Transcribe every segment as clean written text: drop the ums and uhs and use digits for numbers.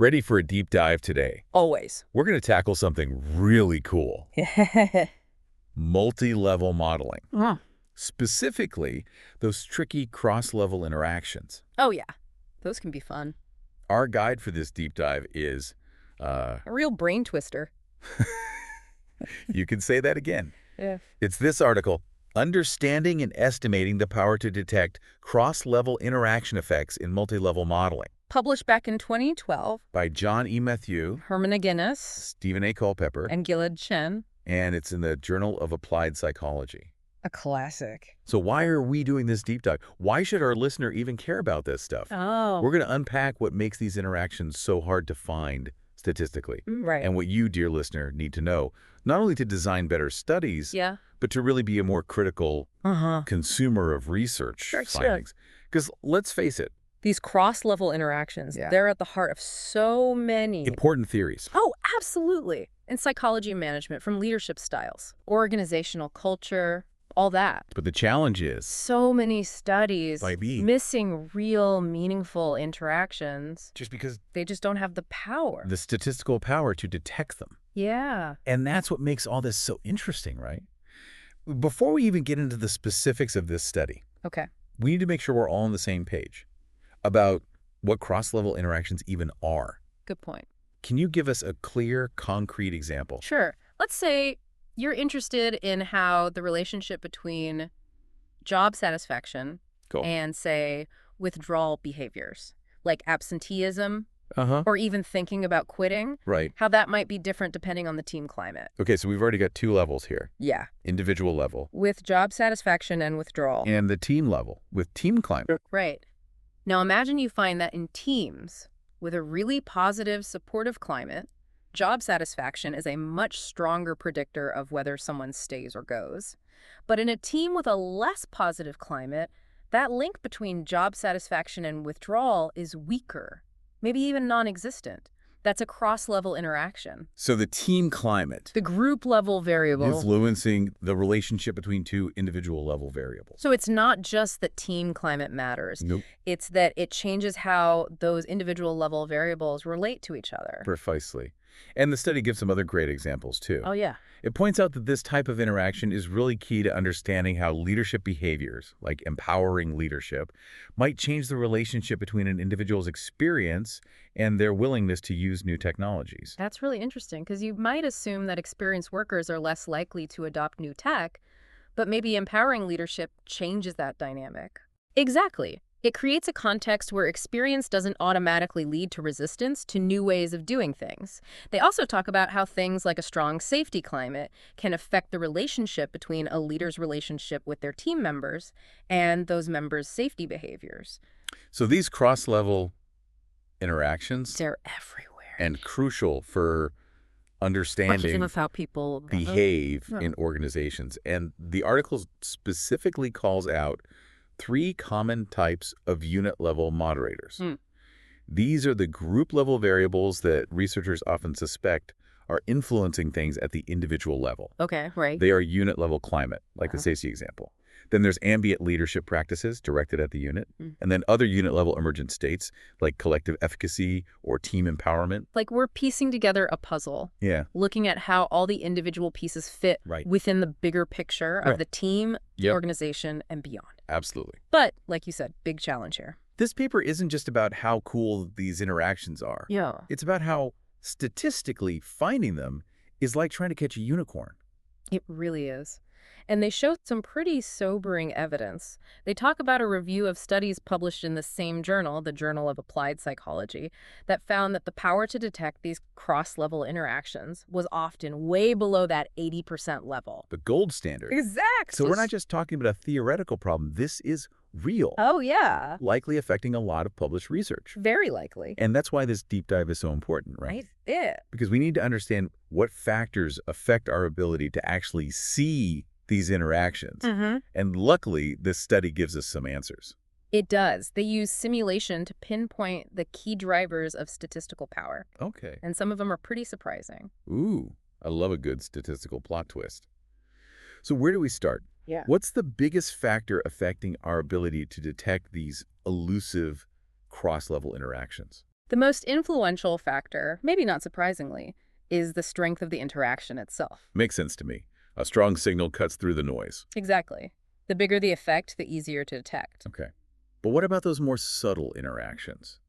Ready for a deep dive today? Always. We're going to tackle something really cool. Multi-level modeling. Mm. Specifically, those tricky cross-level interactions. Oh, yeah. Those can be fun. Our guide for this deep dive is, A real brain twister. you can say that again. Yeah. It's this article, Understanding and Estimating the Power to Detect Cross-Level Interaction Effects in Multi-Level Modeling, Published back in 2012. by John E. Mathieu, Herman McGinnis, Stephen A. Culpepper, and Gilad Chen. and it's in the Journal of Applied Psychology. A classic. So why are we doing this deep dive? Why should our listener even care about this stuff? Oh. We're going to unpack what makes these interactions so hard to find statistically, Right. and what you, dear listener, need to know, not only to design better studies, Yeah. but to really be a more critical consumer of research Sure. findings. Because let's face it, These cross-level interactions, Yeah. they're at the heart of so many. important theories. Oh, absolutely. In psychology and management, from leadership styles, organizational culture, all that. But the challenge is, So many studies By being- missing real, meaningful interactions. just because They just don't have the power. the statistical power to detect them. Yeah. And that's what makes all this so interesting, right? Before we even get into the specifics of this study, Okay. we need to make sure we're all on the same page about what cross-level interactions even are. Good point. Can you give us a clear, concrete example? Sure. Let's say you're interested in how the relationship between job satisfaction Cool. and, say, withdrawal behaviors, like absenteeism Uh-huh. or even thinking about quitting, Right. how that might be different depending on the team climate. Okay, so we've already got two levels here. Yeah. Individual level With job satisfaction and withdrawal. and the team level with team climate. Right. Now imagine you find that in teams with a really positive, supportive climate, job satisfaction is a much stronger predictor of whether someone stays or goes. But in a team with a less positive climate, that link between job satisfaction and withdrawal is weaker, maybe even non-existent. That's a cross-level interaction. So the team climate The group-level variable. influencing the relationship between two individual level variables. So it's not just that team climate matters. Nope. It's that it changes how those individual level variables relate to each other. Precisely. And the study gives some other great examples, too. Oh, yeah. It points out that this type of interaction is really key to understanding how leadership behaviors, like empowering leadership, might change the relationship between an individual's experience and their willingness to use new technologies. That's really interesting because you might assume that experienced workers are less likely to adopt new tech, but maybe empowering leadership changes that dynamic. Exactly. It creates a context where experience doesn't automatically lead to resistance to new ways of doing things. They also talk about how things like a strong safety climate can affect the relationship between a leader's relationship with their team members and those members' safety behaviors. So these cross-level interactions They're everywhere. and crucial for understanding of how people behave Yeah. in organizations. And the article specifically calls out 3 common types of unit-level moderators. Hmm. These are the group-level variables that researchers often suspect are influencing things at the individual level. Okay, right. They are unit-level climate, like the safety example. Then there's ambient leadership practices directed at the unit, and then other unit-level emergent states, like collective efficacy or team empowerment. Like we're piecing together a puzzle, Yeah. looking at how all the individual pieces fit Right. within the bigger picture of Right. the team, the Yep. organization, and beyond. Absolutely. But, like you said, big challenge here. This paper isn't just about how cool these interactions are. Yeah. It's about how statistically finding them is like trying to catch a unicorn. It really is. And they show some pretty sobering evidence. They talk about a review of studies published in the same journal, the Journal of Applied Psychology, that found that the power to detect these cross-level interactions was often way below that 80% level. The gold standard. Exactly. So we're not just talking about a theoretical problem. This is real, Oh, yeah. likely affecting a lot of published research. Very likely. And that's why this deep dive is so important, right? Right? Yeah. Because we need to understand what factors affect our ability to actually see these interactions. And luckily, this study gives us some answers. It does. They use simulation to pinpoint the key drivers of statistical power. Okay. And some of them are pretty surprising. Ooh, I love a good statistical plot twist. So where do we start? Yeah. What's the biggest factor affecting our ability to detect these elusive cross-level interactions? The most influential factor, maybe not surprisingly, is the strength of the interaction itself. Makes sense to me. A strong signal cuts through the noise. Exactly. The bigger the effect, the easier to detect. Okay. But what about those more subtle interactions?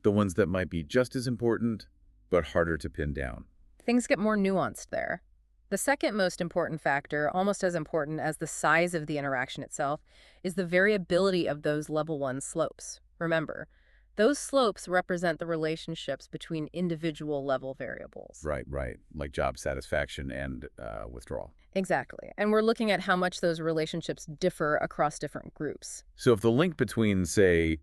The ones that might be just as important, but harder to pin down. Things get more nuanced there. The second most important factor, almost as important as the size of the interaction itself, is the variability of those level 1 slopes. Remember, those slopes represent the relationships between individual level variables. Right, right. Like job satisfaction and withdrawal. Exactly. And we're looking at how much those relationships differ across different groups. So if the link between, say,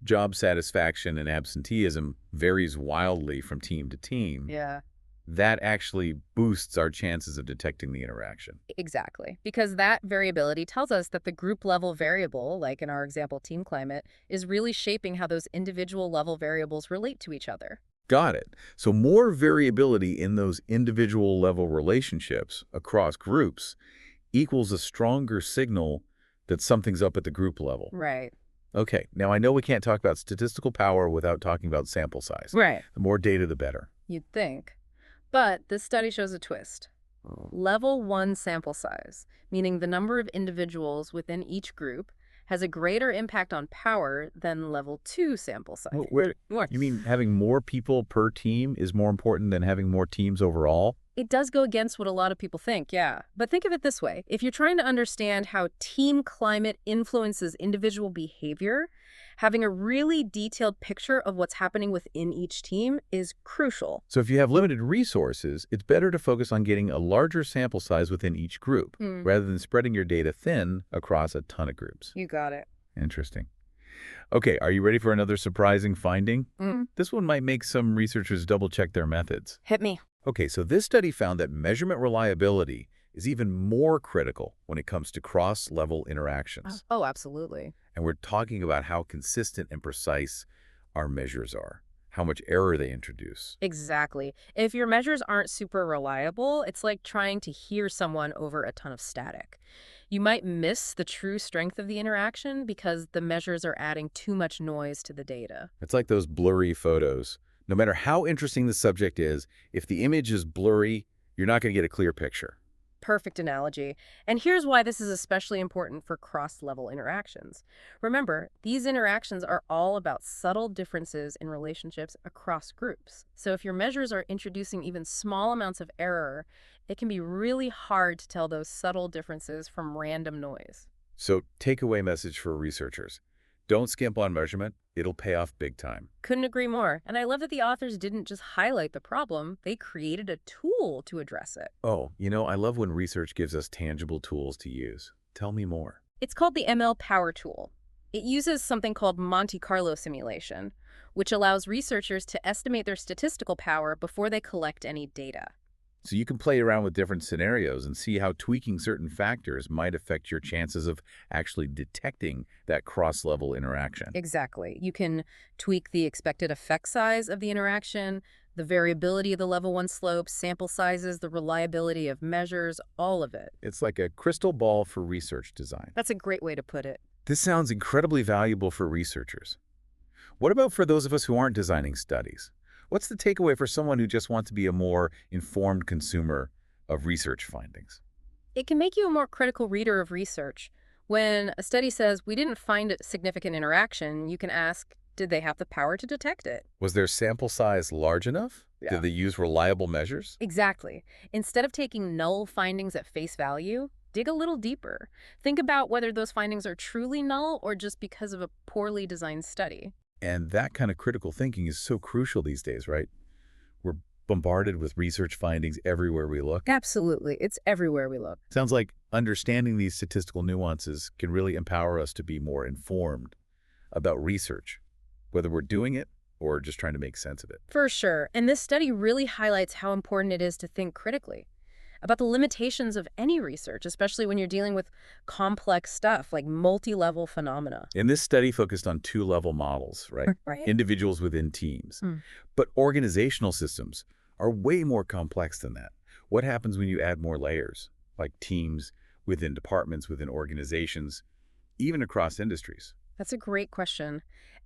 job satisfaction and absenteeism varies wildly from team to team, Yeah. that actually boosts our chances of detecting the interaction. Exactly. Because that variability tells us that the group level variable, like in our example team climate, is really shaping how those individual level variables relate to each other. Got it. So more variability in those individual level relationships across groups equals a stronger signal that something's up at the group level. Right. Okay, now I know we can't talk about statistical power without talking about sample size. Right. The more data, the better. You'd think. But this study shows a twist. Level 1 sample size, meaning the number of individuals within each group, has a greater impact on power than level 2 sample size. What? You mean having more people per team is more important than having more teams overall? It does go against what a lot of people think, yeah. But think of it this way. If you're trying to understand how team climate influences individual behavior, having a really detailed picture of what's happening within each team is crucial. So if you have limited resources, it's better to focus on getting a larger sample size within each group, rather than spreading your data thin across a ton of groups. You got it. Interesting. Okay, are you ready for another surprising finding? Mm. This one might make some researchers double-check their methods. Hit me. Okay, so this study found that measurement reliability is even more critical when it comes to cross-level interactions. Oh, absolutely. And we're talking about how consistent and precise our measures are, how much error they introduce. Exactly. If your measures aren't super reliable, it's like trying to hear someone over a ton of static. You might miss the true strength of the interaction because the measures are adding too much noise to the data. It's like those blurry photos. No matter how interesting the subject is, if the image is blurry, you're not going to get a clear picture. Perfect analogy. And here's why this is especially important for cross-level interactions. Remember, these interactions are all about subtle differences in relationships across groups. So if your measures are introducing even small amounts of error, it can be really hard to tell those subtle differences from random noise. So takeaway message for researchers. Don't skimp on measurement. It'll pay off big time. Couldn't agree more. And I love that the authors didn't just highlight the problem, they created a tool to address it. Oh, I love when research gives us tangible tools to use. Tell me more. It's called the ML Power Tool. It uses something called Monte Carlo simulation, which allows researchers to estimate their statistical power before they collect any data. So you can play around with different scenarios and see how tweaking certain factors might affect your chances of actually detecting that cross-level interaction. Exactly. You can tweak the expected effect size of the interaction, the variability of the level 1 slope, sample sizes, the reliability of measures, all of it. It's like a crystal ball for research design. That's a great way to put it. This sounds incredibly valuable for researchers. What about for those of us who aren't designing studies? What's the takeaway for someone who just wants to be a more informed consumer of research findings? It can make you a more critical reader of research. When a study says, we didn't find a significant interaction, you can ask, did they have the power to detect it? Was their sample size large enough? Yeah. Did they use reliable measures? Exactly. Instead of taking null findings at face value, dig a little deeper. Think about whether those findings are truly null or just because of a poorly designed study. And that kind of critical thinking is so crucial these days, right? We're bombarded with research findings everywhere we look. Absolutely. It's everywhere we look. Sounds like understanding these statistical nuances can really empower us to be more informed about research, whether we're doing it or just trying to make sense of it. For sure. And this study really highlights how important it is to think critically about the limitations of any research, especially when you're dealing with complex stuff like multi-level phenomena. And this study focused on two-level models, right? Right. Individuals within teams. But organizational systems are way more complex than that. What happens when you add more layers, like teams within departments, within organizations, even across industries? That's a great question.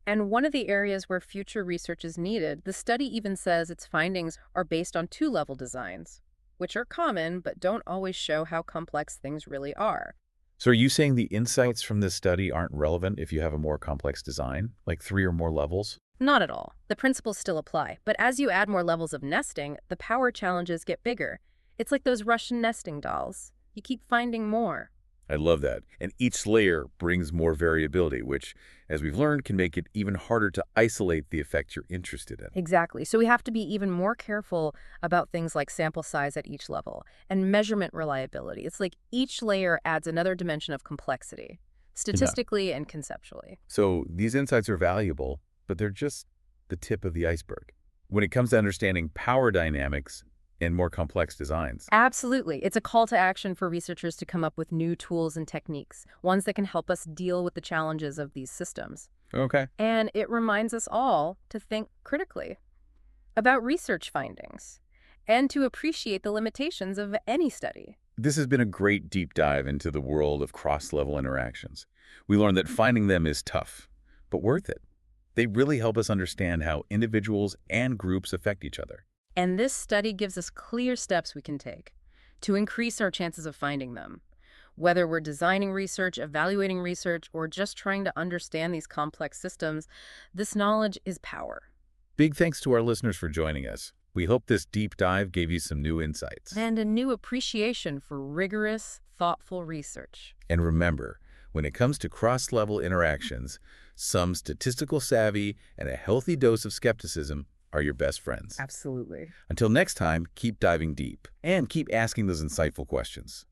And one of the areas where future research is needed, the study even says its findings are based on two-level designs, which are common but don't always show how complex things really are. So are you saying the insights from this study aren't relevant if you have a more complex design, like 3 or more levels? Not at all. The principles still apply, but as you add more levels of nesting, the power challenges get bigger. It's like those Russian nesting dolls. You keep finding more. I love that. And each layer brings more variability, which, as we've learned, can make it even harder to isolate the effect you're interested in. Exactly. So we have to be even more careful about things like sample size at each level and measurement reliability. It's like each layer adds another dimension of complexity, Yeah. statistically and conceptually. So these insights are valuable, but they're just the tip of the iceberg when it comes to understanding power dynamics and more complex designs. Absolutely. It's a call to action for researchers to come up with new tools and techniques, ones that can help us deal with the challenges of these systems. Okay. And it reminds us all to think critically about research findings and to appreciate the limitations of any study. This has been a great deep dive into the world of cross-level interactions. We learned that finding them is tough, but worth it. They really help us understand how individuals and groups affect each other. And this study gives us clear steps we can take to increase our chances of finding them. Whether we're designing research, evaluating research, or just trying to understand these complex systems, this knowledge is power. Big thanks to our listeners for joining us. We hope this deep dive gave you some new insights. And a new appreciation for rigorous, thoughtful research. And remember, when it comes to cross-level interactions, some statistical savvy and a healthy dose of skepticism are your best friends. Absolutely. Until next time, keep diving deep and keep asking those insightful questions.